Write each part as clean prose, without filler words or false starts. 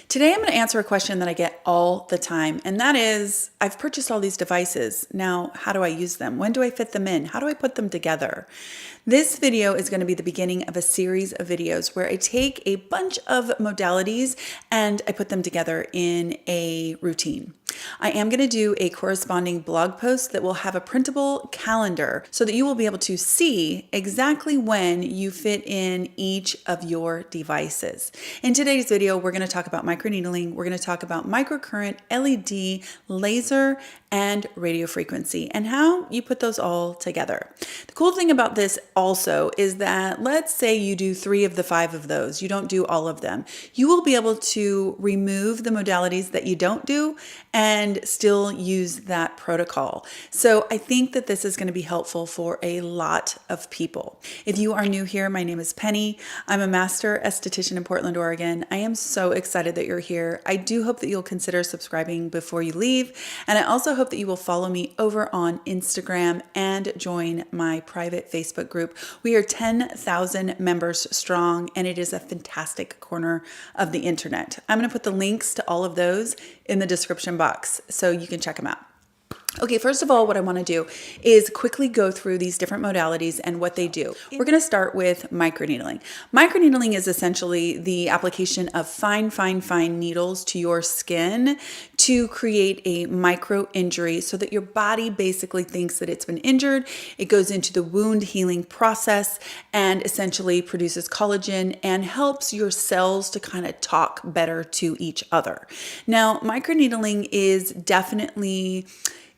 Today I'm going to answer a question that I get all the time, and that is, I've purchased all these devices. Now, how do I use them? When do I fit them in? How do I put them together? This video is going to be the beginning of a series of videos where I take a bunch of modalities and I put them together in a routine. I am going to do a corresponding blog post that will have a printable calendar so that you will be able to see exactly when you fit in each of your devices. In today's video, we're going to talk about microneedling, we're going to talk about microcurrent, LED, laser, and radio frequency, and how you put those all together. The cool thing about this also is that let's say you do 3 of the 5 of those, you don't do all of them. You will be able to remove the modalities that you don't do and still use that protocol. So I think that this is going to be helpful for a lot of people. If you are new here, my name is Penny. I'm a master esthetician in Portland, Oregon. I am so excited that you're here. I do hope that you'll consider subscribing before you leave. And I also hope that you will follow me over on Instagram and join my private Facebook group. We are 10,000 members strong, and it is a fantastic corner of the internet. I'm going to put the links to all of those in the description box so you can check them out. Okay, first of all, what I want to do is quickly go through these different modalities and what they do. We're going to start with microneedling. Microneedling is essentially the application of fine needles to your skin to create a micro injury so that your body basically thinks that it's been injured. It goes into the wound healing process and essentially produces collagen and helps your cells to kind of talk better to each other. Now, microneedling is definitely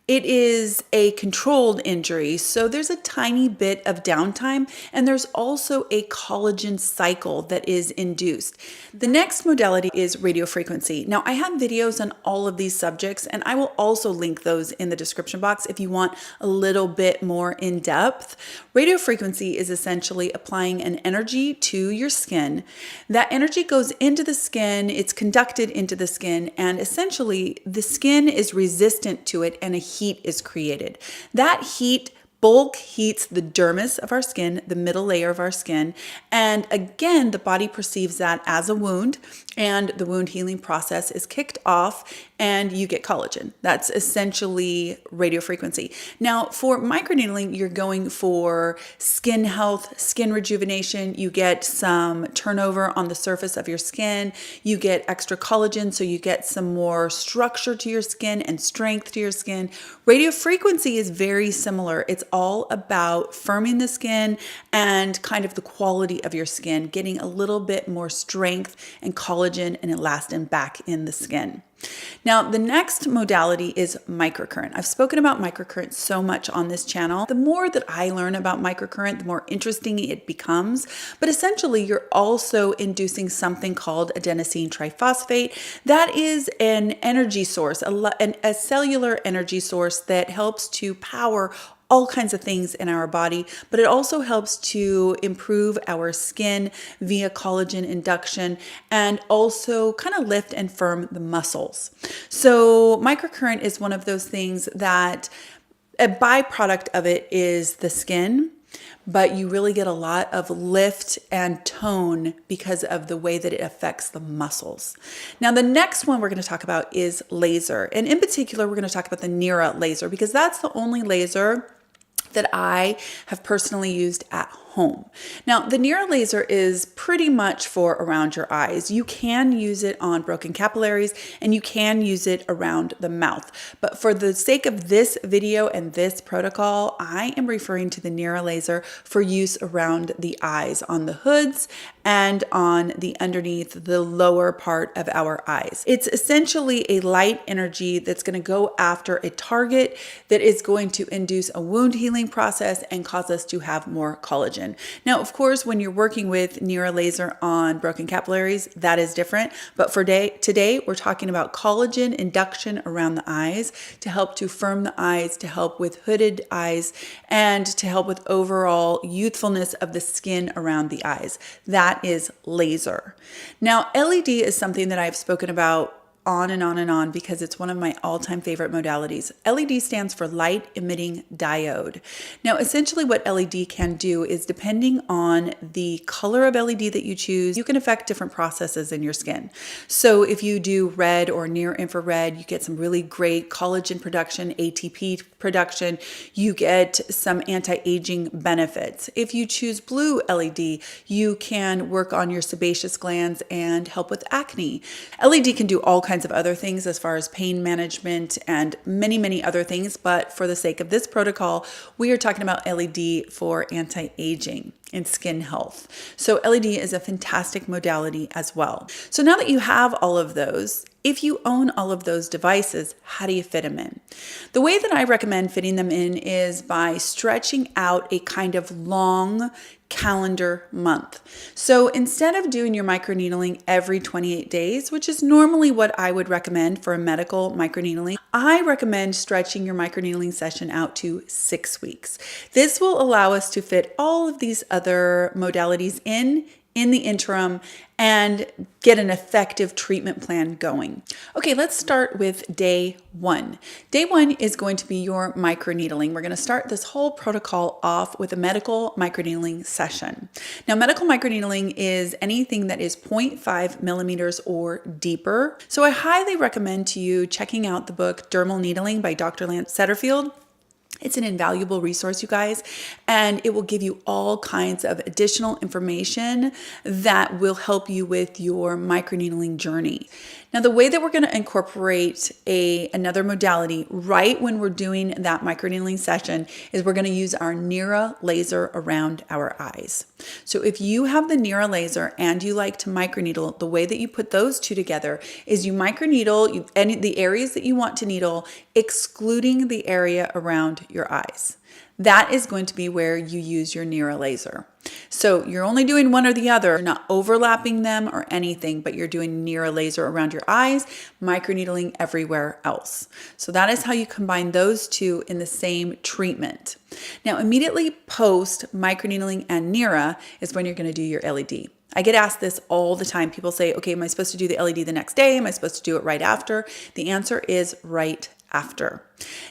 it is a controlled injury, so there's a tiny bit of downtime, and there's also a collagen cycle that is induced. The next modality is radio frequency. Now, I have videos on all of these subjects, and I will also link those in the description box if you want a little bit more in depth. Radio frequency is essentially applying an energy to your skin. That energy goes into the skin, it's conducted into the skin, and essentially the skin is resistant to it and a heat is created. That heat bulk heats the dermis of our skin, the middle layer of our skin, and again, the body perceives that as a wound, and the wound healing process is kicked off and you get collagen. That's essentially radio frequency. Now, for microneedling, you're going for skin health, skin rejuvenation. You get some turnover on the surface of your skin. You get extra collagen, so you get some more structure to your skin and strength to your skin. Radio frequency is very similar. It's all about firming the skin and kind of the quality of your skin, getting a little bit more strength and collagen and elastin back in the skin. Now, the next modality is microcurrent. I've spoken about microcurrent so much on this channel. The more that I learn about microcurrent, the more interesting it becomes. But essentially, you're also inducing something called adenosine triphosphate. That is an energy source, a cellular energy source that helps to power all kinds of things in our body, but it also helps to improve our skin via collagen induction and also kind of lift and firm the muscles. So microcurrent is one of those things that a byproduct of it is the skin, but you really get a lot of lift and tone because of the way that it affects the muscles. Now, the next one we're going to talk about is laser. And in particular, we're going to talk about the NEWA laser because that's the only laser that I have personally used at home. Now, the NEWA laser is pretty much for around your eyes. You can use it on broken capillaries and you can use it around the mouth. But for the sake of this video and this protocol, I am referring to the NEWA laser for use around the eyes, on the hoods and on the underneath the lower part of our eyes. It's essentially a light energy that's going to go after a target that is going to induce a wound healing process and cause us to have more collagen. Now, of course, when you're working with NEWA laser on broken capillaries, that is different. But for today, we're talking about collagen induction around the eyes to help to firm the eyes, to help with hooded eyes, and to help with overall youthfulness of the skin around the eyes. That is laser. Now, LED is something that I've spoken about on and on and on because it's one of my all-time favorite modalities. LED stands for light emitting diode. Now, essentially what LED can do is, depending on the color of LED that you choose, you can affect different processes in your skin. So if you do red or near infrared, you get some really great collagen production, ATP production. You get some anti-aging benefits. If you choose blue LED, you can work on your sebaceous glands and help with acne. LED can do all kinds of other things as far as pain management and many, many other things, but for the sake of this protocol, we are talking about LED for anti-aging and skin health. So LED is a fantastic modality as well. So now that you have all of those, if you own all of those devices, how do you fit them in? The way that I recommend fitting them in is by stretching out a kind of long calendar month. So instead of doing your microneedling every 28 days, which is normally what I would recommend for a medical microneedling, I recommend stretching your microneedling session out to 6 weeks. This will allow us to fit all of these other modalities in the interim and get an effective treatment plan going. Okay, let's start with day one. Day one is going to be your microneedling. We're going to start this whole protocol off with a medical microneedling session. Now, medical microneedling is anything that is 0.5 millimeters or deeper. So I highly recommend to you checking out the book Dermal Needling by Dr. Lance Setterfield. It's an invaluable resource, you guys, and it will give you all kinds of additional information that will help you with your microneedling journey. Now, the way that we're going to incorporate another modality right when we're doing that microneedling session is we're going to use our NEWA laser around our eyes. So if you have the NEWA laser and you like to microneedle, the way that you put those two together is you microneedle the areas that you want to needle, excluding the area around your eyes. That is going to be where you use your NEWA laser. So you're only doing one or the other, you're not overlapping them or anything, but you're doing NEWA laser around your eyes, microneedling everywhere else. So that is how you combine those two in the same treatment. Now, immediately post microneedling and NEWA is when you're going to do your LED. I get asked this all the time. People say, okay, am I supposed to do the LED the next day? Am I supposed to do it right after? The answer is right after.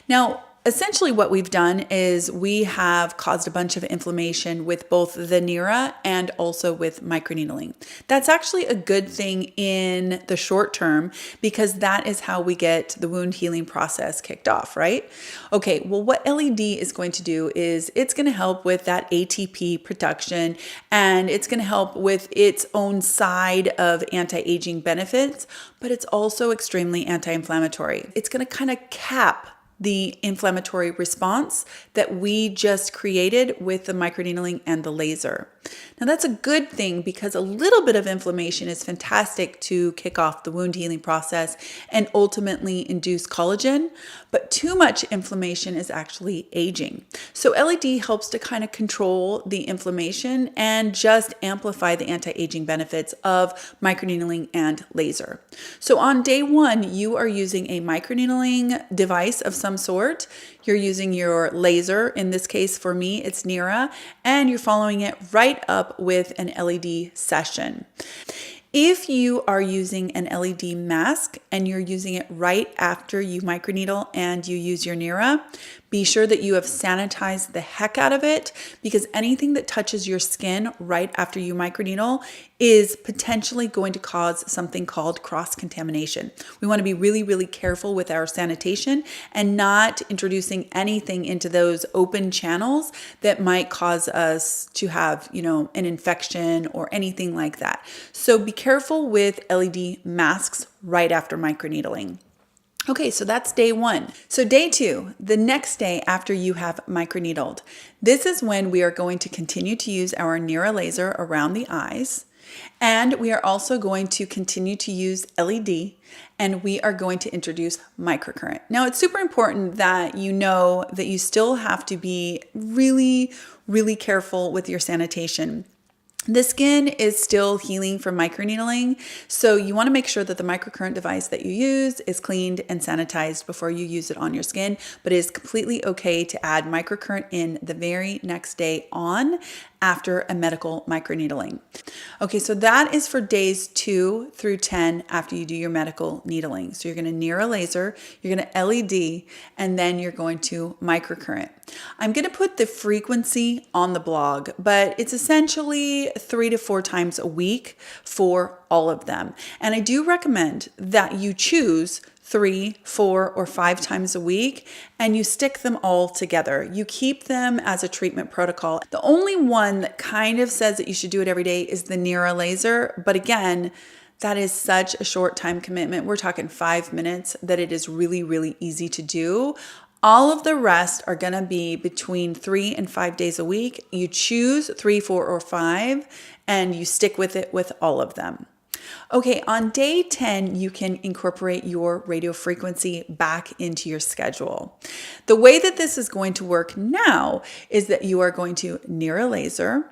Now, essentially what we've done is we have caused a bunch of inflammation with both the NEWA and also with microneedling. That's actually a good thing in the short term because that is how we get the wound healing process kicked off, right? Okay, well, what LED is going to do is it's going to help with that ATP production and it's going to help with its own side of anti-aging benefits, but it's also extremely anti-inflammatory. It's going to kind of cap the inflammatory response that we just created with the microneedling and the laser. Now that's a good thing because a little bit of inflammation is fantastic to kick off the wound healing process and ultimately induce collagen, but too much inflammation is actually aging. So LED helps to kind of control the inflammation and just amplify the anti-aging benefits of microneedling and laser. So on day one, you are using a microneedling device of some sort. You're using your laser. In this case, for me, it's NEWA, and you're following it right up with an LED session. If you are using an LED mask and you're using it right after you microneedle and you use your NEWA, be sure that you have sanitized the heck out of it because anything that touches your skin right after you microneedle is potentially going to cause something called cross-contamination. We want to be really, really careful with our sanitation and not introducing anything into those open channels that might cause us to have, an infection or anything like that. So be careful with LED masks right after microneedling. Okay, so that's day one. So day two, the next day after you have microneedled, this is when we are going to continue to use our NEWA laser around the eyes. And we are also going to continue to use LED and we are going to introduce microcurrent. Now, it's super important that you know that you still have to be really, really careful with your sanitation. The skin is still healing from microneedling, so you want to make sure that the microcurrent device that you use is cleaned and sanitized before you use it on your skin, but it is completely okay to add microcurrent in the very next day on after a medical microneedling. Okay, so that is for days 2 through 10 after you do your medical needling. So you're going to near a laser, you're going to LED, and then you're going to microcurrent. I'm going to put the frequency on the blog, but it's essentially 3 to 4 times a week for all of them. And I do recommend that you choose 3, 4, or 5 times a week, and you stick them all together. You keep them as a treatment protocol. The only one that kind of says that you should do it every day is the near laser, but again, that is such a short time commitment. We're talking 5 minutes that it is really, really easy to do. All of the rest are going to be between 3 and 5 days a week. You choose 3, 4, or 5, and you stick with it with all of them. Okay, on day 10, you can incorporate your radio frequency back into your schedule. The way that this is going to work now is that you are going to near a laser,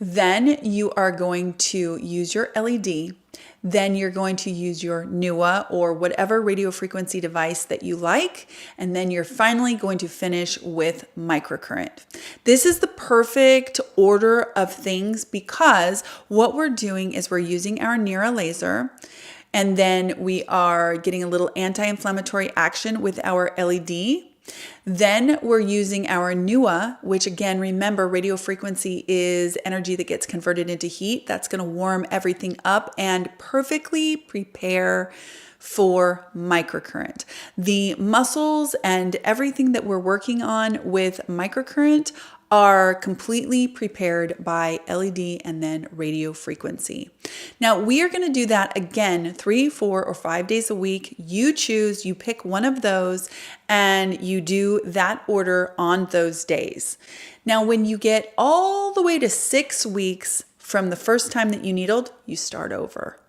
then you are going to use your LED, then you're going to use your NEWA or whatever radio frequency device that you like, and then you're finally going to finish with microcurrent. This is the perfect order of things because what we're doing is we're using our near a laser, and then we are getting a little anti-inflammatory action with our LED. Then we're using our NEWA, which again, remember, radio frequency is energy that gets converted into heat. That's going to warm everything up and perfectly prepare for microcurrent. The muscles and everything that we're working on with microcurrent are completely prepared by LED and then radio frequency. Now we are going to do that again 3, 4, or 5 days a week. You choose, you pick one of those, and you do that order on those days. Now when you get all the way to 6 weeks from the first time that you needled, you start over.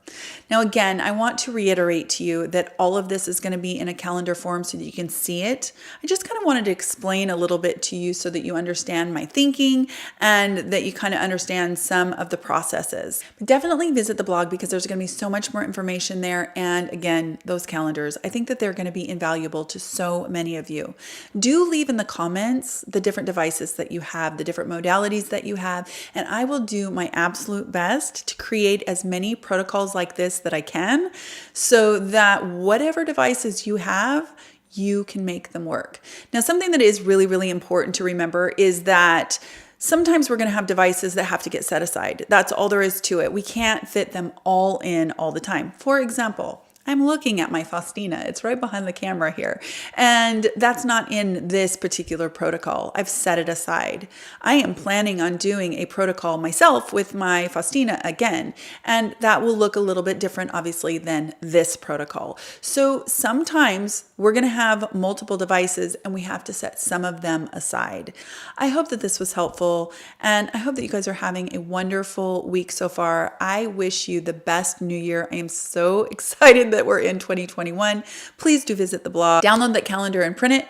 Now, again, I want to reiterate to you that all of this is going to be in a calendar form so that you can see it. I just kind of wanted to explain a little bit to you so that you understand my thinking and that you kind of understand some of the processes. But definitely visit the blog because there's going to be so much more information there. And again, those calendars, I think that they're going to be invaluable to so many of you. Do leave in the comments the different devices that you have, the different modalities that you have, and I will do my absolute best to create as many protocols like this that I can so that whatever devices you have, you can make them work. Now, something that is really, really important to remember is that sometimes we're going to have devices that have to get set aside. That's all there is to it. We can't fit them all in all the time. For example, I'm looking at my Faustina. It's right behind the camera here. And that's not in this particular protocol. I've set it aside. I am planning on doing a protocol myself with my Faustina again. And that will look a little bit different, obviously, than this protocol. So sometimes we're going to have multiple devices and we have to set some of them aside. I hope that this was helpful. And I hope that you guys are having a wonderful week so far. I wish you the best new year. I am so excited that we're in 2021. Please do visit the blog, download that calendar and print it.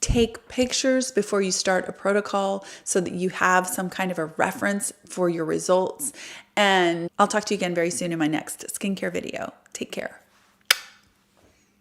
Take pictures before you start a protocol so that you have some kind of a reference for your results. And I'll talk to you again very soon in my next skincare video. Take care.